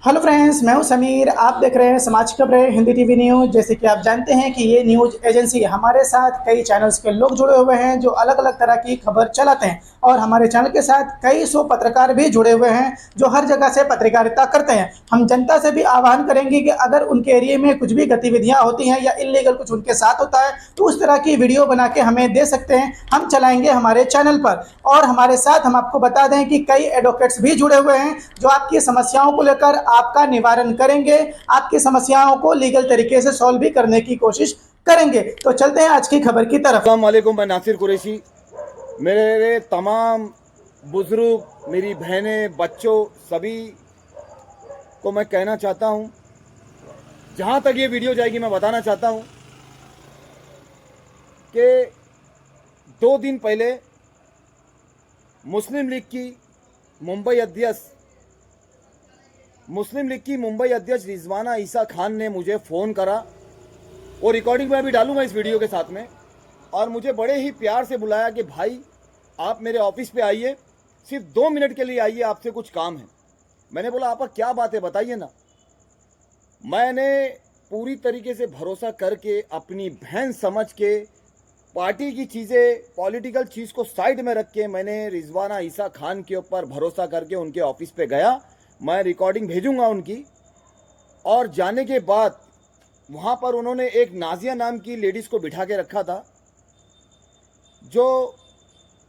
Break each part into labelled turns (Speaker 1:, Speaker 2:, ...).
Speaker 1: Hello friends, मैं हूं समीर। आप देख रहे हैं समाज की खबरें हिंदी टीवी न्यूज़। जैसे कि आप जानते हैं कि ये न्यूज़ एजेंसी हमारे साथ कई चैनल्स के लोग जुड़े हुए हैं जो अलग अलग तरह की खबर चलाते हैं, और हमारे चैनल के साथ कई सौ पत्रकार भी जुड़े हुए हैं जो हर जगह से पत्रकारिता करते हैं। हम जनता से भी आह्वान करेंगे कि अगर उनके एरिया में कुछ भी गतिविधियां होती हैं या इलीगल कुछ उनके साथ होता है तो उस तरह की वीडियो बना के हमें दे सकते हैं, हम चलाएंगे हमारे चैनल पर। और हमारे साथ हम आपको बता दें कि कई एडवोकेट्स भी जुड़े हुए हैं जो आपकी समस्याओं को लेकर आपका निवारण करेंगे, आपकी समस्याओं को लीगल तरीके से सॉल्व भी करने की कोशिश करेंगे। तो चलते हैं आज की खबर की तरफ।
Speaker 2: अस्सलाम वालेकुम। मैं नासिर कुरैशी। मेरे तमाम बुजुर्ग, मेरी बहनें, बच्चों, सभी को मैं कहना चाहता हूं, जहां तक ये वीडियो जाएगी मैं बताना चाहता हूं कि 2 दिन पहले मुस्लिम लीग की मुंबई अध्यक्ष रिजवाना ईसा खान ने मुझे फ़ोन करा। वो रिकॉर्डिंग मैं अभी डालूंगा इस वीडियो के साथ में। और मुझे बड़े ही प्यार से बुलाया कि भाई आप मेरे ऑफिस पे आइए, सिर्फ 2 मिनट के लिए आइए, आपसे कुछ काम है। मैंने बोला आपका क्या बात है, बताइए ना। मैंने पूरी तरीके से भरोसा करके, अपनी बहन समझ के, पार्टी की चीज़ें, पॉलिटिकल चीज़ को साइड में रख के मैंने रिजवाना ईसा खान के ऊपर भरोसा करके उनके ऑफिस पे गया। मैं रिकॉर्डिंग भेजूंगा उनकी। और जाने के बाद वहाँ पर उन्होंने एक नाजिया नाम की लेडीज़ को बिठा के रखा था जो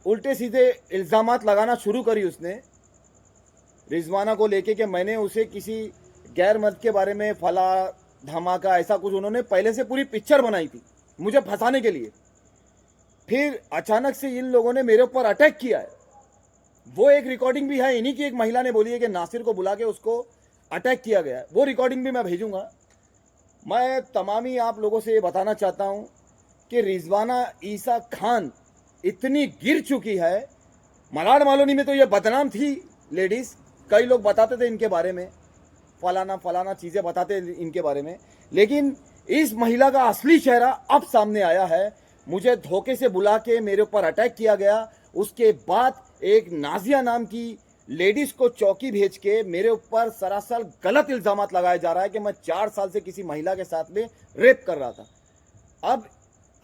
Speaker 2: उल्टे सीधे इल्ज़ामात लगाना शुरू करी उसने रिजवाना को लेके कि मैंने उसे किसी गैर मर्द के बारे में फला धमाका ऐसा कुछ, उन्होंने पहले से पूरी पिक्चर बनाई थी मुझे फंसाने के लिए। फिर अचानक से इन लोगों ने मेरे ऊपर अटैक किया है। वो एक रिकॉर्डिंग भी है, इन्हीं की एक महिला ने बोली है कि नासिर को बुला के उसको अटैक किया गया है। वो रिकॉर्डिंग भी मैं भेजूंगा। मैं तमामी आप लोगों से ये बताना चाहता हूँ कि रिजवाना ईसा खान इतनी गिर चुकी है। मलाड मालोनी में तो ये बदनाम थी लेडीज़, कई लोग बताते थे इनके बारे में, फलाना फलाना चीज़ें बताते इनके बारे में, लेकिन इस महिला का असली चेहरा अब सामने आया है। मुझे धोखे से बुला के मेरे ऊपर अटैक किया गया। उसके बाद एक नाजिया नाम की लेडीज़ को चौकी भेज के मेरे ऊपर सरासर गलत इल्ज़ामात लगाया जा रहा है कि मैं 4 साल से किसी महिला के साथ में रेप कर रहा था। अब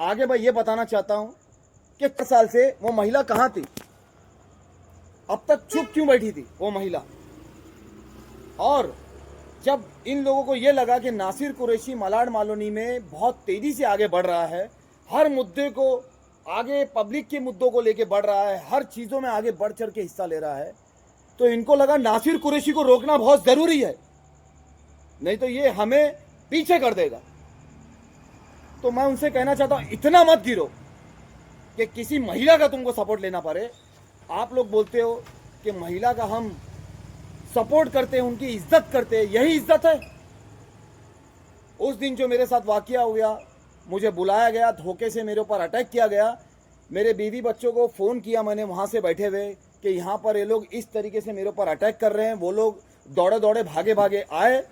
Speaker 2: आगे मैं ये बताना चाहता हूँ कि 4 साल से वो महिला कहाँ थी, अब तक चुप क्यों बैठी थी वो महिला। और जब इन लोगों को ये लगा कि नासिर कुरैशी मलाड मालोनी में बहुत तेज़ी से आगे बढ़ रहा है, हर मुद्दे को आगे, पब्लिक के मुद्दों को लेके बढ़ रहा है, हर चीज़ों में आगे बढ़ चढ़ के हिस्सा ले रहा है, तो इनको लगा नासिर कुरैशी को रोकना बहुत ज़रूरी है, नहीं तो ये हमें पीछे कर देगा। तो मैं उनसे कहना चाहता हूँ, इतना मत गिरो कि किसी महिला का तुमको सपोर्ट लेना पड़े। आप लोग बोलते हो कि महिला का हम सपोर्ट करते हैं, उनकी इज्जत करते हैं, यही इज्जत है। उस दिन जो मेरे साथ वाकया हुआ, मुझे बुलाया गया, धोखे से मेरे ऊपर अटैक किया गया, मेरे बीवी बच्चों को फ़ोन किया मैंने वहाँ से बैठे हुए कि यहाँ पर ये लोग इस तरीके से मेरे ऊपर अटैक कर रहे हैं। वो लोग दौड़े दौड़े भागे भागे आए,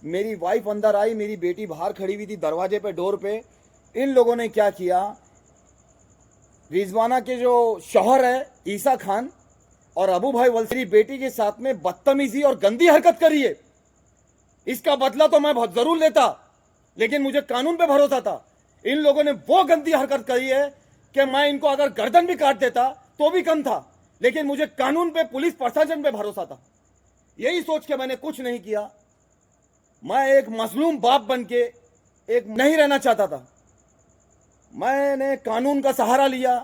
Speaker 2: मेरी वाइफ अंदर आई, मेरी बेटी बाहर खड़ी हुई थी दरवाजे पे, डोर पे। इन लोगों ने क्या किया, रिजवाना के जो शौहर है ईसा खान और अबू भाई वलसरी बेटी के साथ में बदतमीजी और गंदी हरकत करी है। इसका बदला तो मैं बहुत जरूर लेता, लेकिन मुझे कानून पे भरोसा था। इन लोगों ने वो गंदी हरकत करी है कि मैं इनको अगर गर्दन भी काट देता तो भी कम था, लेकिन मुझे कानून पे, पुलिस प्रशासन पे भरोसा था। यही सोच के मैंने कुछ नहीं किया। मैं एक मजलूम बाप बन के एक नहीं रहना चाहता था। मैंने कानून का सहारा लिया,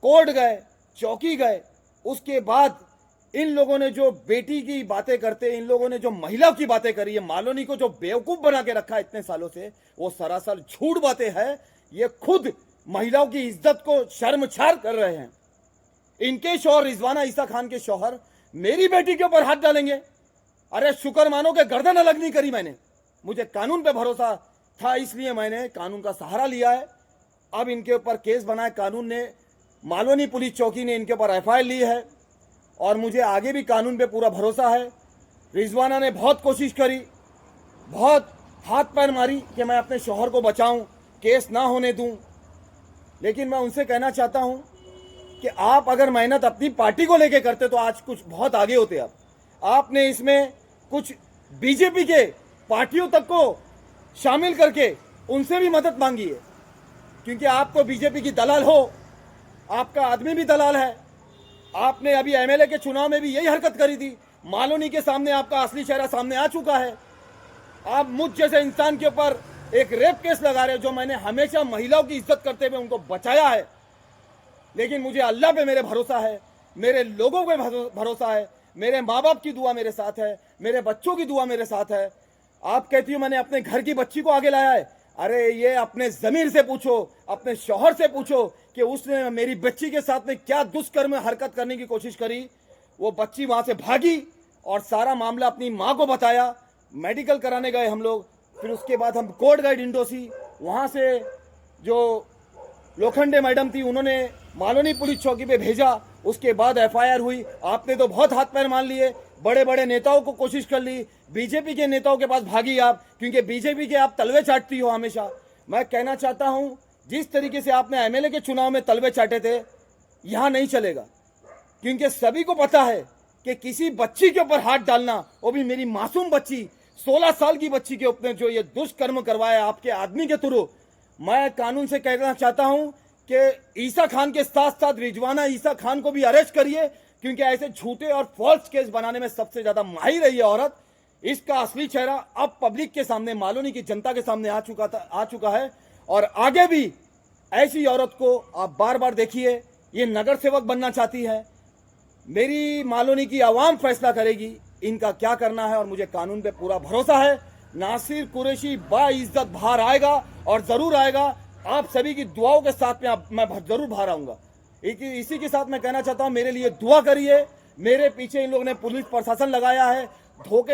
Speaker 2: कोर्ट गए, चौकी गए। उसके बाद इन लोगों ने जो बेटी की बातें करते, इन लोगों ने जो महिला की बातें करी है, मालोनी को जो बेवकूफ बना के रखा है इतने सालों से, वो सरासर झूठ बातें हैं। ये खुद महिलाओं की इज्जत को शर्मसार कर रहे हैं। इनके शौहर रिजवाना ईसा खान के शौहर मेरी बेटी के ऊपर हाथ डालेंगे। अरे शुक्र मानो कि गर्दन अलग नहीं करी मैंने। मुझे कानून पे भरोसा था, इसलिए मैंने कानून का सहारा लिया है। अब इनके ऊपर केस बनाया कानून ने, मालोनी पुलिस चौकी ने इनके ऊपर एफआईआर ली है, और मुझे आगे भी कानून पे पूरा भरोसा है। रिजवाना ने बहुत कोशिश करी, बहुत हाथ पैर मारी कि मैं अपने शौहर को बचाऊं, केस ना होने दूं, लेकिन मैं उनसे कहना चाहता हूं कि आप अगर मेहनत अपनी पार्टी को लेके करते तो आज कुछ बहुत आगे होते। आपने इसमें कुछ बीजेपी के पार्टियों तक को शामिल करके उनसे भी मदद मांगी है, क्योंकि आप तो बीजेपी की दलाल हो, आपका आदमी भी दलाल है। आपने अभी एमएलए के चुनाव में भी यही हरकत करी थी। मालोनी के सामने आपका असली चेहरा सामने आ चुका है। आप मुझ जैसे इंसान के ऊपर एक रेप केस लगा रहे हो, जो मैंने हमेशा महिलाओं की इज्जत करते हुए उनको बचाया है। लेकिन मुझे अल्लाह पे मेरे भरोसा है, मेरे लोगों पे भरोसा है, मेरे माँ बाप की दुआ मेरे साथ है, मेरे बच्चों की दुआ मेरे साथ है। आप कहती हो मैंने अपने घर की बच्ची को आगे लाया है। अरे ये अपने ज़मीर से पूछो, अपने शौहर से पूछो कि उसने मेरी बच्ची के साथ में क्या दुष्कर्म हरकत करने की कोशिश करी। वो बच्ची वहाँ से भागी और सारा मामला अपनी माँ को बताया। मेडिकल कराने गए हम लोग, फिर उसके बाद हम कोर्ट गए डिंडोसी। वहाँ से जो लोखंडे मैडम थी उन्होंने मालोनी पुलिस चौकी पे भेजा। उसके बाद एफआईआर हुई। आपने तो बहुत हाथ पैर मान लिए, बड़े बड़े नेताओं को कोशिश कर ली, बीजेपी के नेताओं के पास भागी आप, क्योंकि बीजेपी के आप तलवे चाटती हो हमेशा। मैं कहना चाहता हूं, जिस तरीके से आपने एमएलए के चुनाव में तलवे चाटे थे, यहां नहीं चलेगा, क्योंकि सभी को पता है कि किसी बच्ची के ऊपर हाथ डालना, वो भी मेरी मासूम बच्ची 16 साल की बच्ची के ऊपर जो ये दुष्कर्म करवाया आपके आदमी के थ्रू, मैं कानून से कहना चाहता हूं कि ईसा खान के साथ साथ रिजवाना ईसा खान को भी अरेस्ट करिए, क्योंकि ऐसे झूठे और फॉल्स केस बनाने में सबसे ज्यादा माहिर है ये औरत। इसका असली चेहरा अब पब्लिक के सामने, मालोनी की जनता के सामने आ चुका है। और आगे भी ऐसी औरत को आप बार बार देखिए। ये नगर सेवक बनना चाहती है। मेरी मालोनी की आवाम फैसला करेगी इनका क्या करना है, और मुझे कानून पे पूरा भरोसा है। नासिर कुरैशी बाइज्जत बाहर आएगा और जरूर आएगा। आप सभी की दुआओं के साथ में मैं जरूर बाहर आऊंगा। इसी के साथ मैं कहना चाहता हूं, मेरे लिए दुआ करिए। मेरे पीछे इन लोगों ने पुलिस प्रशासन लगाया है, धोखे